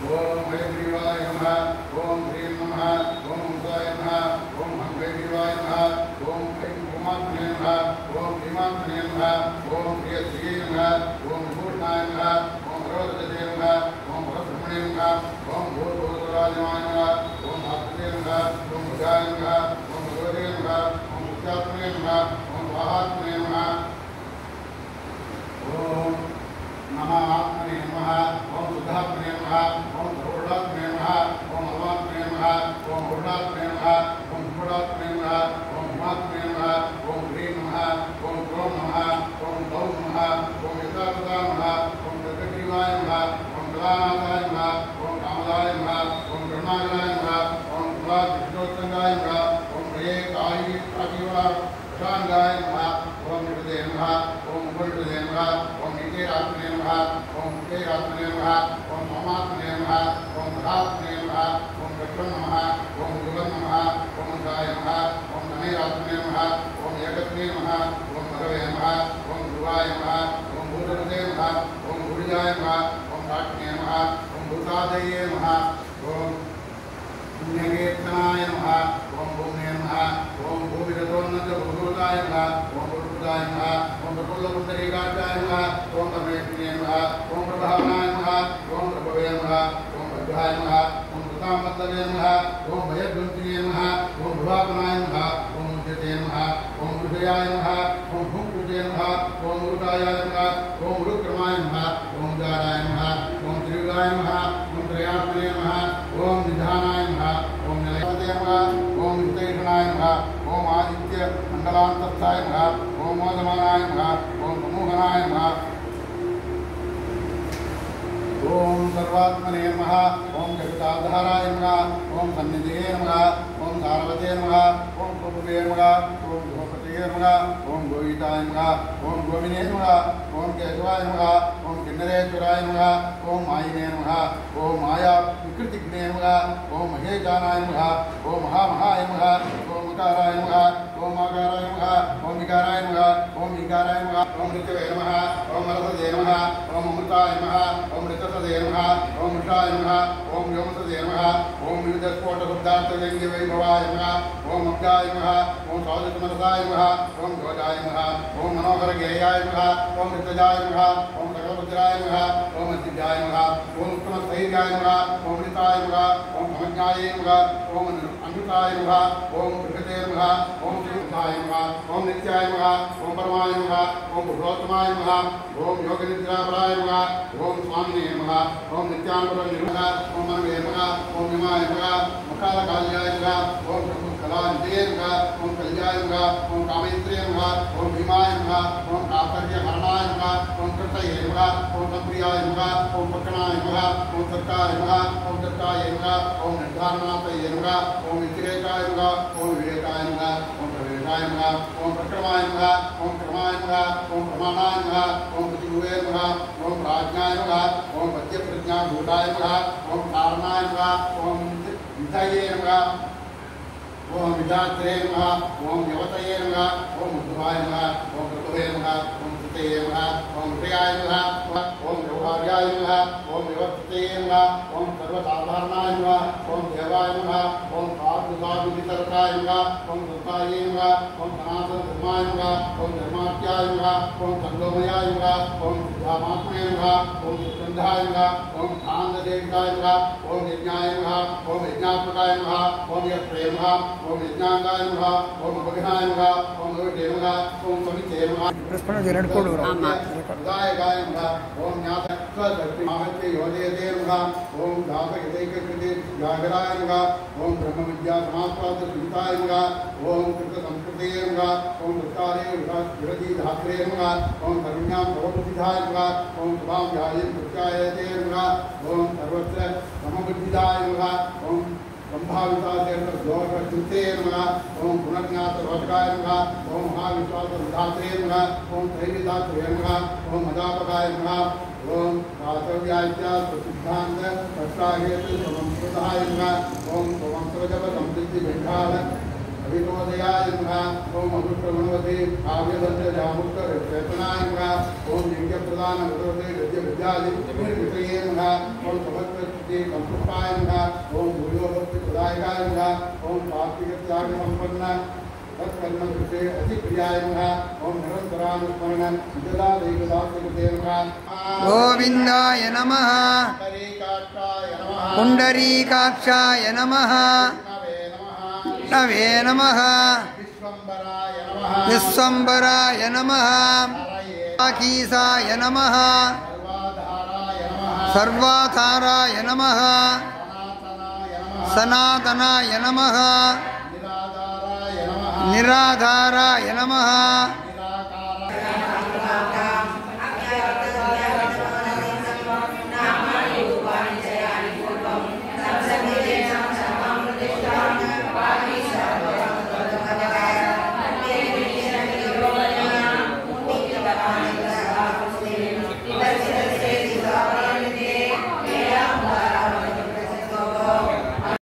ओम हयग्रीवाय नमः ओम ह्रीं नमः ओम ओंकाराय नमः ओम हयग्रीवाय नमः ओम ऐं उमात्मने नमः ओम भीमात्मने नमः ओम प्रियश्रिये नमः ओम भूषणाय नमः ओम भगवते नमः ओम भगवद्ब्रह्मणे नमः ओम भूर्भुवस्सुराजमाय नमः ओम भास्करे नमः ओम बुधाय नमः ओम भगवते नमः ओम मुक्तात्मने नमः ओम वाहात्मने नमः ओम नमात्मने नमः ओम सुधात्मने नमः ओम धूर्णात्मने नमः ओम अवात्मने नमः ओम वरुणात्मने नमः ओम धूर्णात्मने नमः ओम हिमात्मने नमः ओम ह्रीं नमः ओम द्रौं नमः ओम द्रौं नमः ओम यथातथा नमः ओम गगग्रीवाय नमः ओम गलानाथाय नमः ओम कामदाय नमः ओम गरुणाकराय नमः ओम कुलाविष्णोत्तंगाय नमः ओम प्रियकाय शांगाय नमः ओम निषदे नमः ओम उपनिषदे नमः ओम निकेरात्मने नमः ओम मुकेरात्मने नमः ओम ममात्मने नमः ओम महात्मने नमः ओम लक्ष्मण नमः ओम युगं नमः ओम गाय नमः ओम नमेरात्मने नमः ओम एकत्रे नमः ओम भगवे नमः ओम ध्रुवाय नमः ओम भूतपते नमः ओम भूरिजाय नमः ओम राट्ने नमः ओम भूतादये नमः ओम पुण्यकीर्तनाय नमः ओम भूम्ने नमः ओम भूमिरतोन्नत भूभूताय नमः ओम भूर्भुताय नमः ओम प्रफुल्लपुण्डरीकाक्षाय नमः ओम परमेश्वराय नमः ओम प्रभावनाय नमः ओम प्रभवे नमः ओम भद्राय नमः ओम कृतामत्तवे नमः ओम भयध्वंसिने नमः ओम भवापनाय नमः ओम उद्यते नमः ओम हृदयाय नमः ओम भूकृते नमः ओम उरुकाय नमः ओम उरुक्रमाय नमः ओम जाराय नमः ओम त्रियुगाय नमः ओम त्रयात्मने नमः ओम निधानाय नमः ओम निलयते नमः ओम नितेषणाय नमः ओम आदित्य मंडलांतस्थाय नमः ओम मोदमानाय नमः ओम प्रमोहनाय नमः ओम सर्वात्मने नमः ओम जगदाधाराय नमः ओम सन्निधये नमः ओम सारवते नमः ओम प्रभुवे नमः ओम गोपतये नमः ओम गोविताय नमः ओम गोविने नमः ओम केशवाय नमः ओम किन्नरेश्वराय नमः ओम मायिने नमः ओम माया विकृतिघ्ने नमः ओम महेशानाय नमः ओम महामहाय नमः ओम मकाराय नमः ओम आकाराय नमः ओम विकाराय नमः ओम विकाराय नमः ओम ऋतवे नमः ओम रसदे नमः ओम अमृताय नमः ओम ऋतसदे नमः ओम ऋषाय नमः ओम व्योमसदे नमः ओम विविधस्फोटशब्दार्थव्यङ्ग्यवैभवाय नमः ओम अब्जाय नमः ओम साधुसमरसाय नमः ओम ध्वजाय नमः ओम मनोहरगेयाय नमः ओम ऋतजाय नमः ओम सकलपुत्राय नमः ओम असिद्धाय नमः ओम उत्तमस्थैर्याय नमः ओम ऋताय नमः ओम समज्ञाय नमः ओम अमृताय नमः ओम बृहते नमः ओम श्रीबुद्धाय नमः ओम नित्याय नमः ओम परमाय नमः ओम पुरुषोत्तमाय नमः ओम योगनिद्रापराय नमः ओम स्वामिने नमः ओम नित्यानुपरनिर्मः ओम मनवे नमः ओम हिमाय नमः मकालकाल्याय नमः ओम कलानिधये नमः ओम कल्याय नमः ओम कामयित्रे नमः ओम भीमाय नमः ओम काकर्यहरणाय नमः ओम कृतये नमः ओम सप्रियाय नमः ओम पक्कणाय नमः ओम सत्ताय नमः ओम दत्ताय नमः ओम निर्धारणातये नमः ओम व्यतिरेकाय नमः ओम विवेकाय नमः ओम प्रवेशाय नमः ओम प्रक्रमाय नमः ओम क्रमाय नमः ओम प्रमाणाय नमः ओम प्रतिभुवे नमः ओम प्राज्ञाय नमः ओम पद्यप्रज्ञाभूताय नमः ओम कारणाय नमः ओम विधये नमः ओम विधात्रे नमः ओम यवतये नमः ओम उद्धवाय नमः ओम प्रभवे नमः ओम सुतये नमः ओम प्रियाय नमः ओम व्यवहार्याय नमः ओम विवर्तये नमः ओम सर्वसाधारणाय नमः ओम देवाय नमः ओम साधुसाधुवितरकाय नमः ओम दत्ताये नमः ओम सनातन धर्माय नमः ओम धर्माख्याय नमः ओम संगमयाय नमः ओम सिद्धामात्मने नमः ओम सुगंधाय नमः ओम आनंददेविकाय नमः ओम यज्ञाय नमः ओम यज्ञात्मकाय नमः ओम यत्रे नमः ओम यज्ञांगाय नमः ओम अभिघ्नाय नमः ओम अभिघ्ने नमः ओम समिते नमः प्रश्न जनकोड उदायकाय नमः ओम ज्ञातकृते योजयते नमः ओम दासहितैककृते जागराय नमः ओम ब्रह्मविद्या समास्वाद सुहिताय नमः ओम कृत संस्कृतये नमः ओम कृतारे विरति धात्रे नमः ओम सर्वज्ञां सर्वबुद्धिदाय नमः ओम शुभां ध्यायेन प्रत्यायते नमः ओम सर्वत्र समबुद्धिदाय नमः ओम ब्रह्माविश्वासचित्ते नमः ओम पुनर्ज्ञातरोचकाय नमः ओम महाविश्वासधात्रे नमः ओम त्रैविधात्रे नमः ओम मदापकाय नमः ओम रातव्याच्या प्रसिद्धांत कष्टाहेतु संस्कृताय नमः ओम संस्कृतजप समृद्धि भेंडाल अभिनोदयाय नमः ओम अभुष्टगुणवते काव्यभद्र जामुक्तर चेतनाय नमः ओम दिव्यप्रदान भगवते गद्य विद्यादि विषये नमः ओम समस्त भक्ति संपुष्पाय नमः ओम भूयो भक्ति प्रदायकाय नमः ओम कार्तिक त्याग संपन्न तत्कर्म कृते अति प्रियाय नमः ओम निरंतरानुस्मरण विददा दैवदासकृते नमः गोविंदाय नमः पुंडरीकाक्षाय नमः नवे नमः विश्वंभराय नमः अकीसाय नमः सर्वाधाराय नमः सनातनाय नमः निराधाराय नमः